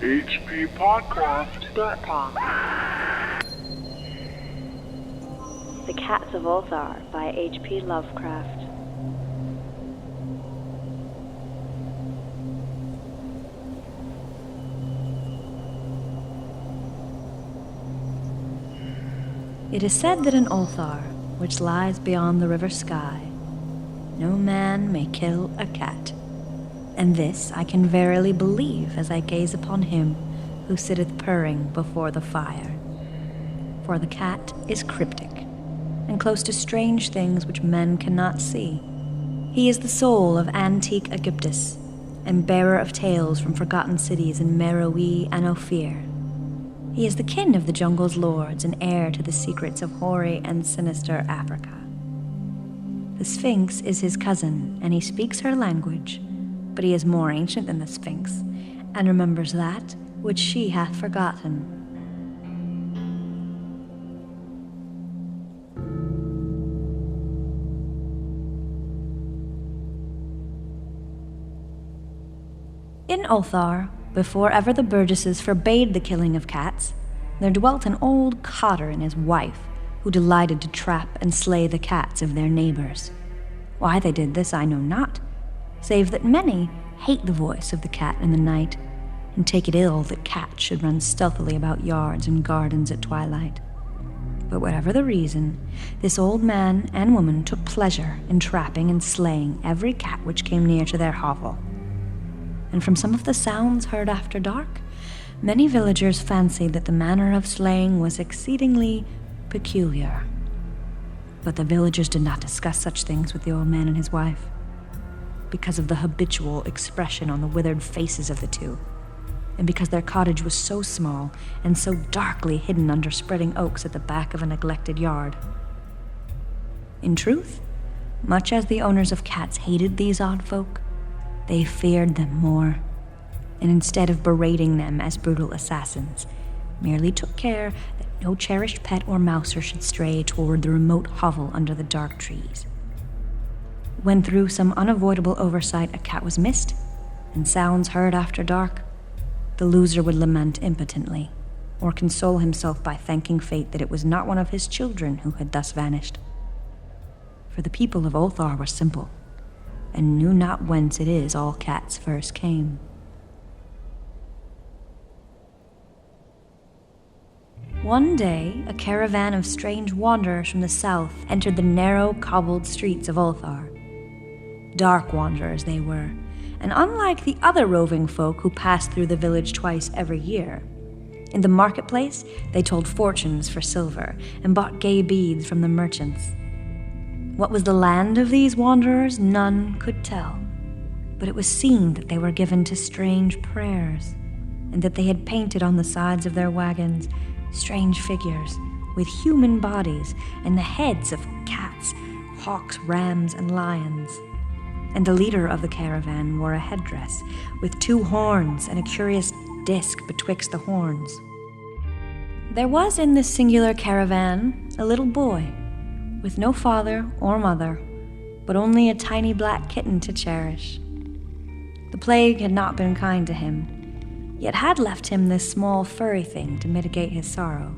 hppodcraft.com. The Cats of Ulthar by H.P. Lovecraft. It is said that in Ulthar, which lies beyond the river Sky, no man may kill a cat. And this I can verily believe as I gaze upon him who sitteth purring before the fire. For the cat is cryptic, and close to strange things which men cannot see. He is the soul of antique Aegyptus, and bearer of tales from forgotten cities in Meroe and Ophir. He is the kin of the jungle's lords and heir to the secrets of hoary and sinister Africa. The Sphinx is his cousin, and he speaks her language, but he is more ancient than the Sphinx, and remembers that which she hath forgotten. In Ulthar, before ever the burgesses forbade the killing of cats, there dwelt an old cotter and his wife, who delighted to trap and slay the cats of their neighbors. Why they did this I know not, save that many hate the voice of the cat in the night, and take it ill that cats should run stealthily about yards and gardens at twilight. But whatever the reason, this old man and woman took pleasure in trapping and slaying every cat which came near to their hovel. And from some of the sounds heard after dark, many villagers fancied that the manner of slaying was exceedingly peculiar. But the villagers did not discuss such things with the old man and his wife, because of the habitual expression on the withered faces of the two, and because their cottage was so small and so darkly hidden under spreading oaks at the back of a neglected yard. In truth, much as the owners of cats hated these odd folk, they feared them more, and instead of berating them as brutal assassins, merely took care that no cherished pet or mouser should stray toward the remote hovel under the dark trees. When through some unavoidable oversight a cat was missed, and sounds heard after dark, the loser would lament impotently, or console himself by thanking fate that it was not one of his children who had thus vanished. For the people of Ulthar were simple, and knew not whence it is all cats first came. One day, a caravan of strange wanderers from the south entered the narrow, cobbled streets of Ulthar. Dark wanderers they were, and unlike the other roving folk who passed through the village twice every year, in the marketplace they told fortunes for silver and bought gay beads from the merchants. What was the land of these wanderers, none could tell, but it was seen that they were given to strange prayers, and that they had painted on the sides of their wagons strange figures with human bodies and the heads of cats, hawks, rams, and lions. And the leader of the caravan wore a headdress with 2 horns and a curious disc betwixt the horns. There was in this singular caravan a little boy, with no father or mother, but only a tiny black kitten to cherish. The plague had not been kind to him, yet had left him this small furry thing to mitigate his sorrow.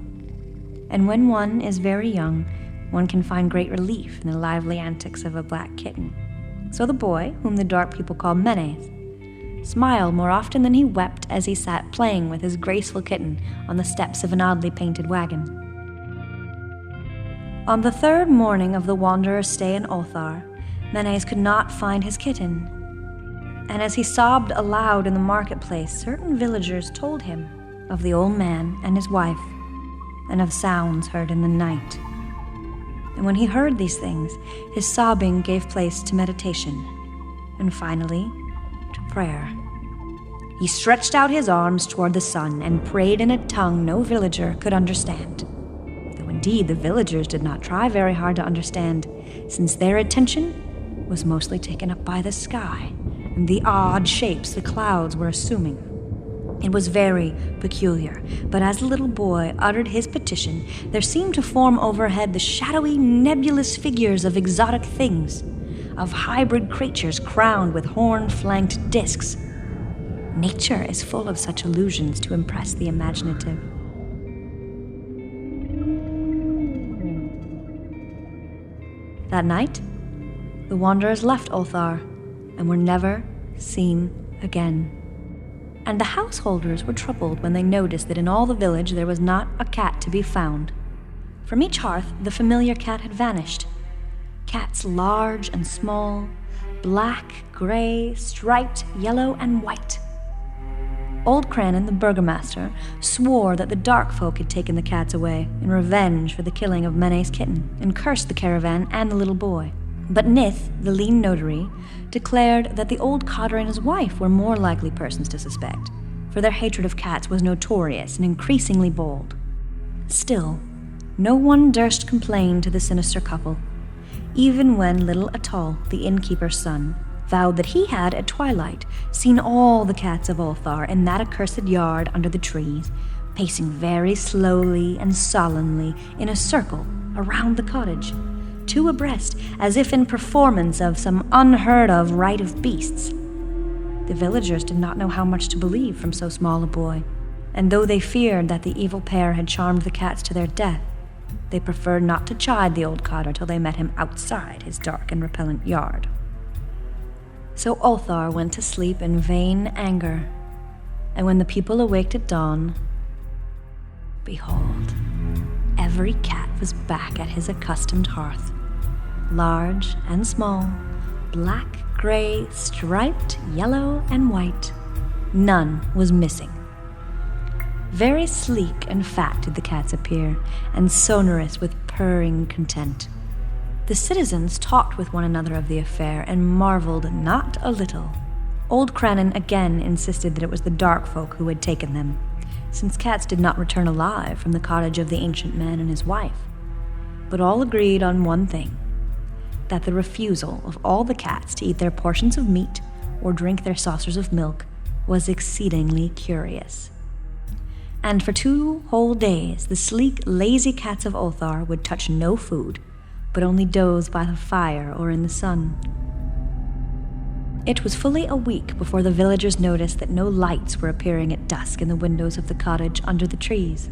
And when one is very young, one can find great relief in the lively antics of a black kitten. So the boy, whom the dark people called Menes, smiled more often than he wept as he sat playing with his graceful kitten on the steps of an oddly painted wagon. On the 3rd morning of the wanderer's stay in Ulthar, Menes could not find his kitten, and as he sobbed aloud in the marketplace, certain villagers told him of the old man and his wife, and of sounds heard in the night. And when he heard these things, his sobbing gave place to meditation, and finally to prayer. He stretched out his arms toward the sun and prayed in a tongue no villager could understand. Though indeed the villagers did not try very hard to understand, since their attention was mostly taken up by the sky and the odd shapes the clouds were assuming. It was very peculiar, but as the little boy uttered his petition, there seemed to form overhead the shadowy, nebulous figures of exotic things, of hybrid creatures crowned with horn-flanked discs. Nature is full of such illusions to impress the imaginative. That night, the wanderers left Ulthar and were never seen again. And the householders were troubled when they noticed that in all the village there was not a cat to be found. From each hearth, the familiar cat had vanished. Cats large and small, black, gray, striped, yellow, and white. Old Crannon, the burgomaster, swore that the dark folk had taken the cats away in revenge for the killing of Mene's kitten, and cursed the caravan and the little boy. But Nith, the lean notary, declared that the old cotter and his wife were more likely persons to suspect, for their hatred of cats was notorious and increasingly bold. Still, no one durst complain to the sinister couple, even when little Atal, the innkeeper's son, vowed that he had, at twilight, seen all the cats of Ulthar in that accursed yard under the trees, pacing very slowly and solemnly in a circle around the cottage, two abreast, as if in performance of some unheard-of rite of beasts. The villagers did not know how much to believe from so small a boy, and though they feared that the evil pair had charmed the cats to their death, they preferred not to chide the old cotter till they met him outside his dark and repellent yard. So Ulthar went to sleep in vain anger, and when the people awaked at dawn, behold, every cat was back at his accustomed hearth, large and small, black, gray, striped, yellow, and white. None was missing. Very sleek and fat did the cats appear, and sonorous with purring content. The citizens talked with one another of the affair and marveled not a little. Old Crannon again insisted that it was the dark folk who had taken them, since cats did not return alive from the cottage of the ancient man and his wife. But all agreed on one thing, that the refusal of all the cats to eat their portions of meat or drink their saucers of milk was exceedingly curious. And for 2 whole days the sleek, lazy cats of Ulthar would touch no food, but only doze by the fire or in the sun. It was fully a week before the villagers noticed that no lights were appearing at dusk in the windows of the cottage under the trees.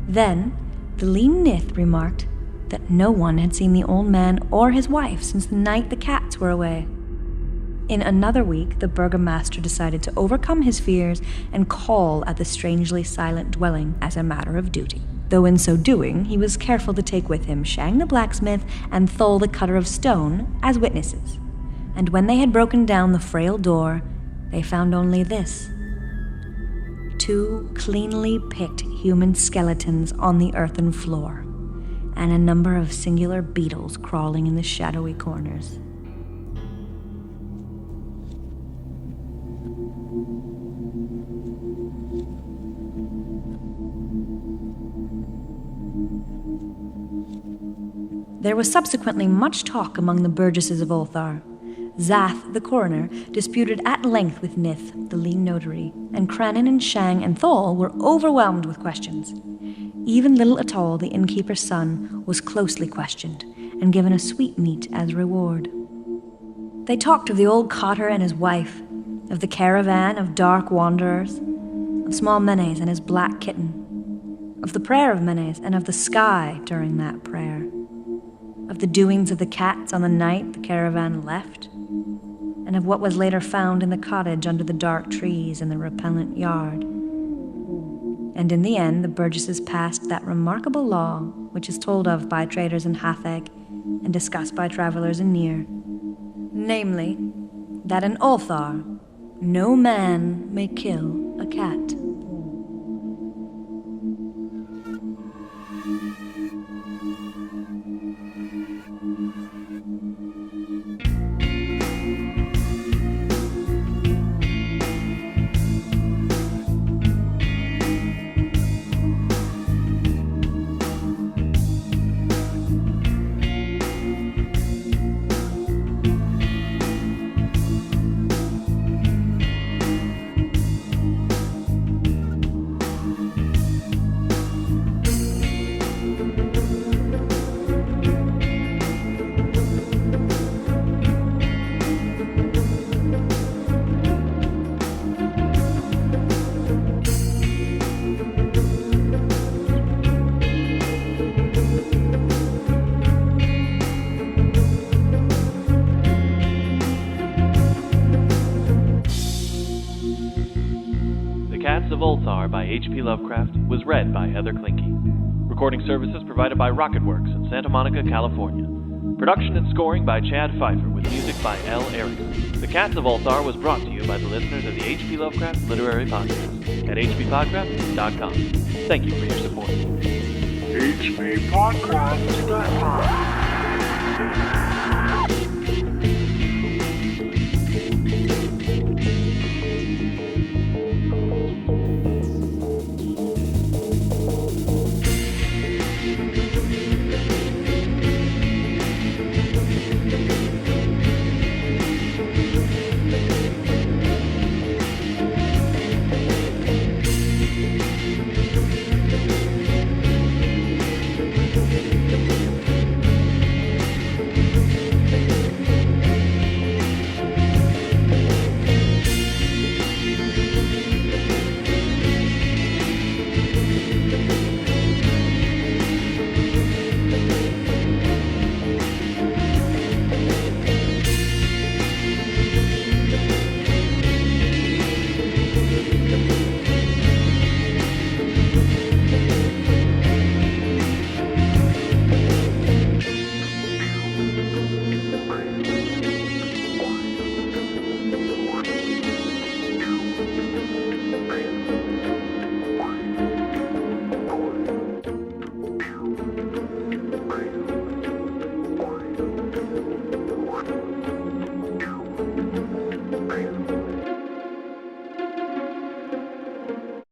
Then the lean Nith remarked that no one had seen the old man or his wife since the night the cats were away. In another week, the burgomaster decided to overcome his fears and call at the strangely silent dwelling as a matter of duty. Though in so doing, he was careful to take with him Shang the blacksmith and Thol the cutter of stone as witnesses. And when they had broken down the frail door, they found only this: 2 cleanly picked human skeletons on the earthen floor, and a number of singular beetles crawling in the shadowy corners. There was subsequently much talk among the burgesses of Ulthar. Zath, the coroner, disputed at length with Nith, the lean notary, and Crannon and Shang and Thol were overwhelmed with questions. Even little Atal, the innkeeper's son, was closely questioned and given a sweetmeat as reward. They talked of the old cotter and his wife, of the caravan of dark wanderers, of small Menes and his black kitten, of the prayer of Menes and of the sky during that prayer, of the doings of the cats on the night the caravan left, and of what was later found in the cottage under the dark trees in the repellent yard. And in the end, the burgesses passed that remarkable law which is told of by traders in Hatheg and discussed by travelers in Nir, namely, that in Ulthar no man may kill a cat. of Ulthar by H.P. Lovecraft was read by Heather Klinke. Recording services provided by Rocketworks in Santa Monica, California. Production and scoring by Chad Pfeiffer with music by L. Erickson. The Cats of Ulthar was brought to you by the listeners of the H.P. Lovecraft Literary Podcast at hppodcraft.com. Thank you for your support. hppodcraft.com